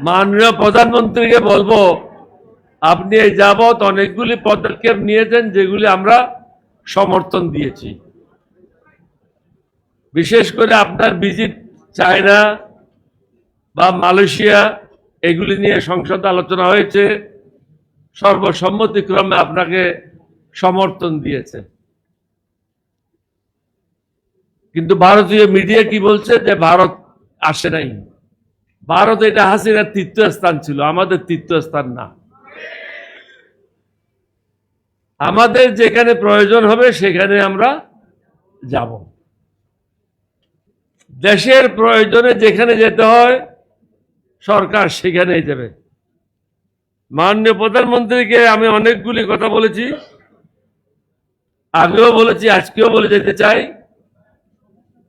মাননীয় প্রধানমন্ত্রীকে বলবো, আপনি এই যাবৎ অনেকগুলি পদক্ষেপ নিয়েছেন যেগুলি আমরা সমর্থন দিয়েছি। বিশেষ করে আপনার ভিজিট চায়না বা মালয়েশিয়া, এগুলি নিয়ে সংসদে আলোচনা হয়েছে, সর্বসম্মতিক্রমে আপনাকে সমর্থন দিয়েছে। কিন্তু ভারতীয় মিডিয়া কি বলছে যে ভারত আসে নাই। ভারত এটা হাসিনার তীর্থস্থান ছিল, আমাদের তীর্থস্থান না। আমাদের যেখানে প্রয়োজন হবে সেখানে আমরা যাব। দেশের প্রয়োজনে যেখানে যেতে হয় সরকার সেখানেই যাবে। মাননীয় প্রধানমন্ত্রীকে আমি অনেকগুলি কথা বলেছি, আগেও বলেছি, আজকেও বলে যেতে চাই,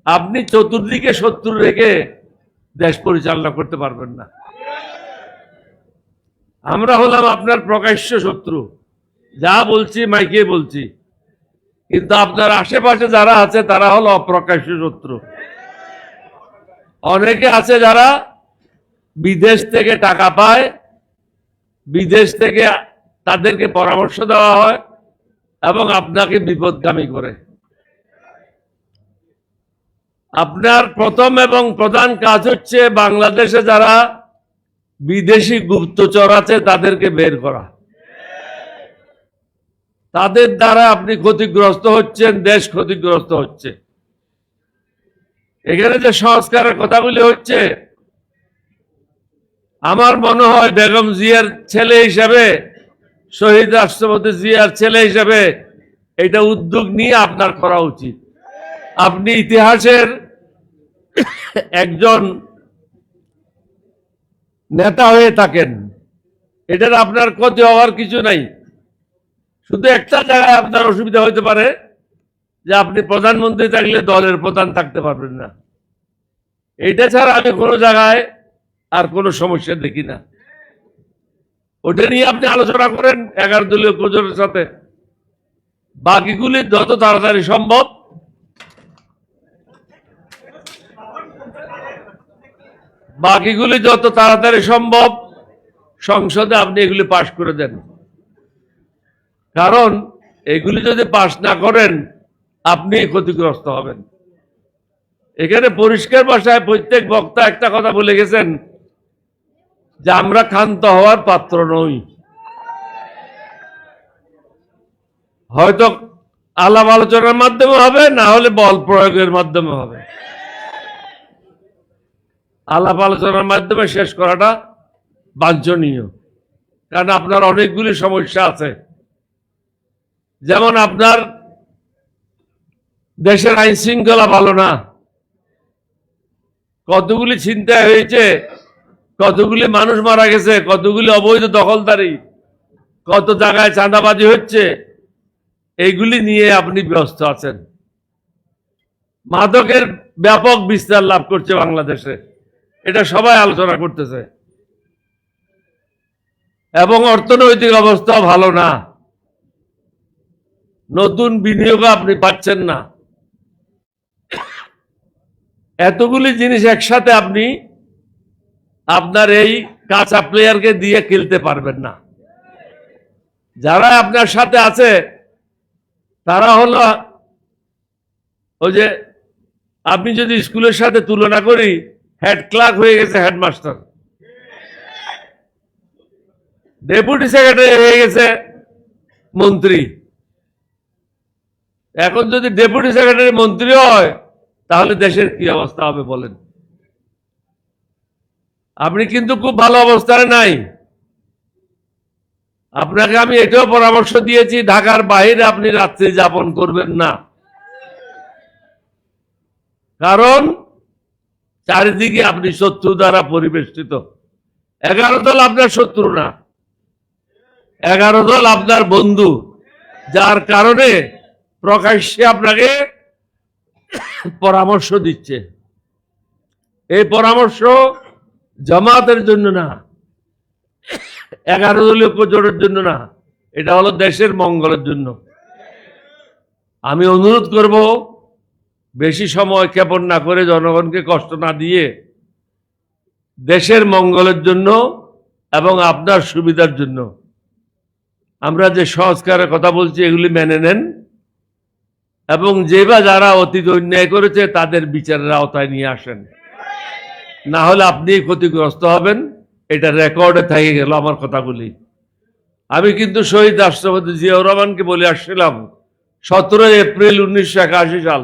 আপনি চতুর্দিকে শত্রু রেখে দেশ পরিচালনা করতে পারবেন না। আমরা হলাম আপনার প্রকাশ্য শত্রু, যা বলছি মাইকে বলছি, কিন্তু আপনার আশেপাশে যারা আছে তারা হলো অপ্রকাশ্য শত্রু। অনেকে আছে যারা বিদেশ থেকে টাকা পায়, বিদেশ থেকে তাদেরকে পরামর্শ দেওয়া হয় এবং আপনাকে বিপদগামী করে। আপনার প্রথম এবং প্রধান কাজ হচ্ছে বাংলাদেশে যারা বিদেশি গুপ্তচর আছে তাদেরকে বের করা। তাদের দ্বারা আপনি ক্ষতিগ্রস্ত হচ্ছেন, দেশ ক্ষতিগ্রস্ত হচ্ছে। এখানে যে সংস্কারের কথাগুলি হচ্ছে, আমার মনে হয় বেগম জিয়ার ছেলে হিসাবে, শহীদ রাষ্ট্রপতি জিয়ার ছেলে হিসাবে এটা উদ্যোগ নিয়ে আপনার করা উচিত। আপনি ইতিহাসের একজন নেতা হয়ে থাকেন, এটার আপনার ক্ষতি হওয়ার কিছু নাই। শুধু একটা জায়গায় আপনার অসুবিধা হতে পারে যে আপনি প্রধানমন্ত্রী থাকলে দলের প্রধান থাকতে পারবেন না। এটা ছাড়া আমি কোনো জায়গায় আর কোনো সমস্যা দেখি না। ওটা নিয়ে আপনি আলোচনা করেন 11 দলীয় জোটের সাথে। বাকিগুলি যত তাড়াতাড়ি সম্ভব সংসদে আপনি এগুলি পাশ করে দেন। কারণ এগুলি যদি পাশ না করেন আপনি ক্ষতিগ্রস্ত হবেন। এখানে পরিষ্কার ভাষায় প্রত্যেক বক্তা একটা কথা বলে গেছেন যে আমরা ক্ষান্ত হওয়ার পাত্র নই। হয়তো আলাপ আলোচনার মাধ্যমে হবে, না হলে বল প্রয়োগের মাধ্যমে হবে। আলাপ আলোচনার মাধ্যমে শেষ করাটা বাঞ্ছনীয়, কারণ আপনার অনেকগুলি সমস্যা আছে। যেমন আপনার দেশের আইন শৃঙ্খলা ভালো না, কতগুলি ছিনতাই হয়েছে, কতগুলি মানুষ মারা গেছে, কতগুলি অবৈধ দখলদারি, কত জায়গায় চাঁদাবাজি হচ্ছে, এইগুলি নিয়ে আপনি ব্যস্ত আছেন। মাদকের ব্যাপক বিস্তার লাভ করছে বাংলাদেশে, এটা সবাই আলোচনা করতেছে। এবং অর্থনৈতিক অবস্থা ভালো না, নতুন বিনিয়োগ আপনি পাচ্ছেন না। এতগুলি জিনিস একসাথে আপনি আপনার এই কাঁচা প্লেয়ারকে দিয়ে খেলতে পারবেন না। যারা আপনার সাথে আছে তারা হলো ওই যে, আপনি যদি স্কুলের সাথে তুলনা করি, হেড ক্লার্ক হয়ে গেছে হেডমাস্টার, ডেপুটি সেক্রেটারি হয়ে গেছে মন্ত্রী। এখন যদি ডেপুটি সেক্রেটারি মন্ত্রী হয় তাহলে দেশের কি অবস্থা হবে বলেন? আপনি কিন্তু খুব ভালো অবস্থায় নাই। আপনাকে আমি এটাও পরামর্শ দিয়েছি, ঢাকার বাইরে আপনি রাত্রি যাপন করবেন না। কারণ চারিদিকে আপনি শত্রু দ্বারা পরিবেষ্টিত। 11 দল আপনার শত্রু না, 11 দল আপনার বন্ধু, যার কারণে প্রকাশ্যে আপনাকে পরামর্শ দিচ্ছে। এই পরামর্শ জামাতের জন্য না, 11 দলীয় জোটের জন্য না, এটা হলো দেশের মঙ্গলের জন্য। আমি অনুরোধ করব, বেশি সময় ক্ষেপণ না করে, জনগণকে কষ্ট না দিয়ে দেশের মঙ্গলের জন্য এবং আপনার সুবিধার জন্য আমরা যে সংস্কারের কথা বলছি এগুলি মেনে নেন এবং যারা অতীত অন্যায় করেছে তাদের বিচারের আওতায় নিয়ে আসেন, না হলে আপনি ক্ষতিগ্রস্ত হবেন। এটা রেকর্ডে থেকে গেল আমার কথাগুলি। আমি কিন্তু শহীদ রাষ্ট্রপতি জিয়াউর রহমানকে বলে আসছিলাম 17 এপ্রিল 1981 সাল,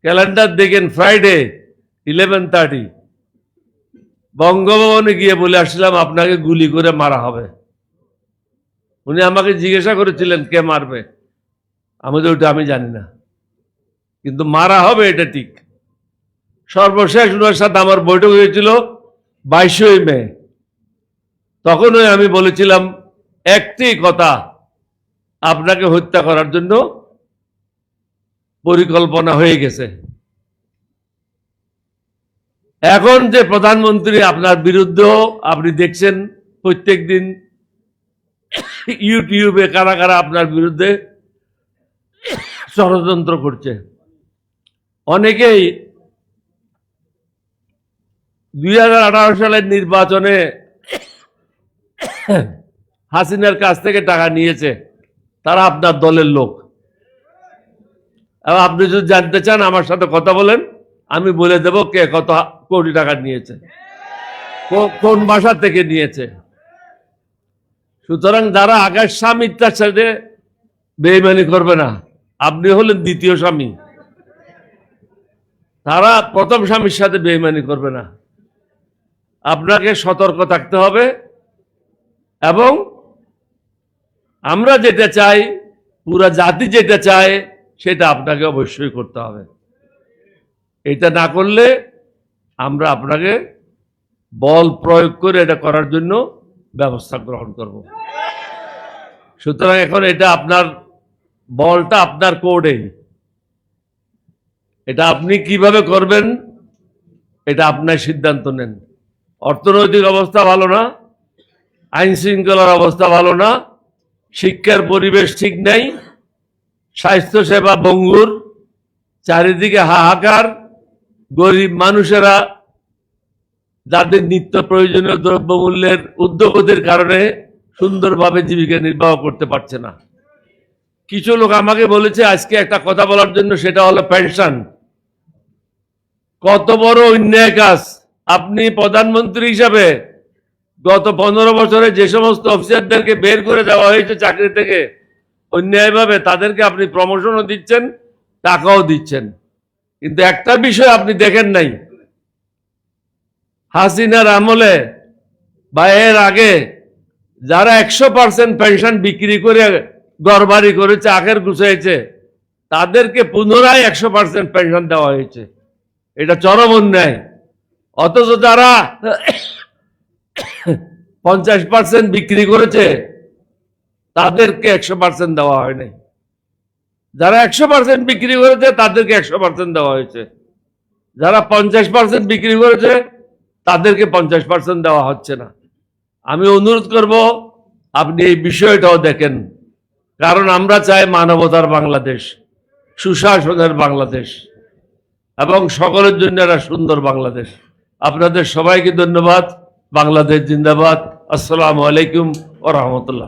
ক্যালেন্ডার দেখেন, ফ্রাইডে 11:30 বঙ্গভবনে গিয়ে বলে আসছিলাম আপনাকে গুলি করে মারা হবে। উনি আমাকে জিজ্ঞাসা করেছিলেন কে মারবে, ওটা আমি জানি না, কিন্তু মারা হবে এটা ঠিক। সর্বশেষ ওনার সাথে আমার বৈঠক হয়েছিল 22 মে। তখনই আমি বলেছিলাম একটি কথা, আপনাকে হত্যা করার জন্য পরিকল্পনা হয়ে গেছে। এখন যে প্রধানমন্ত্রী আপনার বিরুদ্ধেও আপনি দেখছেন প্রত্যেক দিন ইউটিউবে কারা কারা আপনার বিরুদ্ধে ষড়যন্ত্র করছে। অনেকেই 2018 সালের নির্বাচনে হাসিনার কাছ থেকে টাকা নিয়েছে, তারা আপনার দলের লোক। এবং আপনি যদি জানতে চান আমার সাথে কথা বলেন, আমি বলে দেব কে কত কোটি টাকা নিয়েছে, কোন ভাষা থেকে নিয়েছে। সুতরাং যারা আগের স্বামীর সাথে বেইমানি করবে না, আপনি হলেন দ্বিতীয় স্বামী, তারা প্রথম স্বামীর সাথে বেইমানি করবে না। আপনাকে সতর্ক থাকতে হবে এবং আমরা যেটা চাই, পুরা জাতি যেটা চায়, সেটা আপনাকে অবশ্যই করতে হবে। এটা না করলে আমরা আপনাকে বল প্রয়োগ করে এটা করার জন্য ব্যবস্থা গ্রহণ করব। সুতরাং এখন এটা আপনার বলটা আপনার কোর্টেই, এটা আপনি কিভাবে করবেন এটা আপনার সিদ্ধান্ত নেন। অর্থনৈতিক অবস্থা ভালো না, আইন শৃঙ্খলার অবস্থা ভালো না, শিক্ষার পরিবেশ ঠিক নাই, স্বাস্থ্যসেবা ভঙ্গুর, চারিদিকে হাহাকার, গরিব মানুষেরা যাদের নিত্য প্রয়োজনীয় দ্রব্যমূল্যের ঊর্ধ্বগতির কারণে সুন্দরভাবে জীবিকা নির্বাহ করতে পারছে না। কিছু লোক আমাকে বলেছে আজকে একটা কথা বলার জন্য, সেটা হলো পেনশন। কত বড় অন্যায় কাজ! আপনি প্রধানমন্ত্রী হিসাবে গত 15 বছরে যে সমস্ত অফিসারদেরকে বের করে দেওয়া হয়েছে চাকরি থেকে অন্যায়ভাবে, তাদেরকে আপনি প্রমোশনও দিচ্ছেন, টাকাও দিচ্ছেন। কিন্তু একটা বিষয় আপনি দেখেন নাই, হাসিনার আমলে বা এর আগে যারা 100% পেনশন বিক্রি করে ঘরবাড়ি করেছে, আখের গুছাইছে, তাদেরকে পুনরায় 100% পেনশন দেওয়া হয়েছে। এটা চরম অন্যায়। অথচ যারা 50% বিক্রি করেছে তাদেরকে 100% দেওয়া হয় নাই। যারা 100% বিক্রি করেছে তাদেরকে 100% দেওয়া হয়েছে। যারা 50% বিক্রি করেছে তাদেরকে 50% দেওয়া হচ্ছে না। আমি অনুরোধ করব আপনি এই বিষয়টাও দেখেন, কারণ আমরা চাই মানবতার বাংলাদেশ, সুশাসনের বাংলাদেশ এবং সকলের জন্য একটা সুন্দর বাংলাদেশ। আপনাদের সবাইকে ধন্যবাদ। বাংলাদেশ জিন্দাবাদ। আসসালামু আলাইকুম ওয়া রাহমাতুল্লাহ।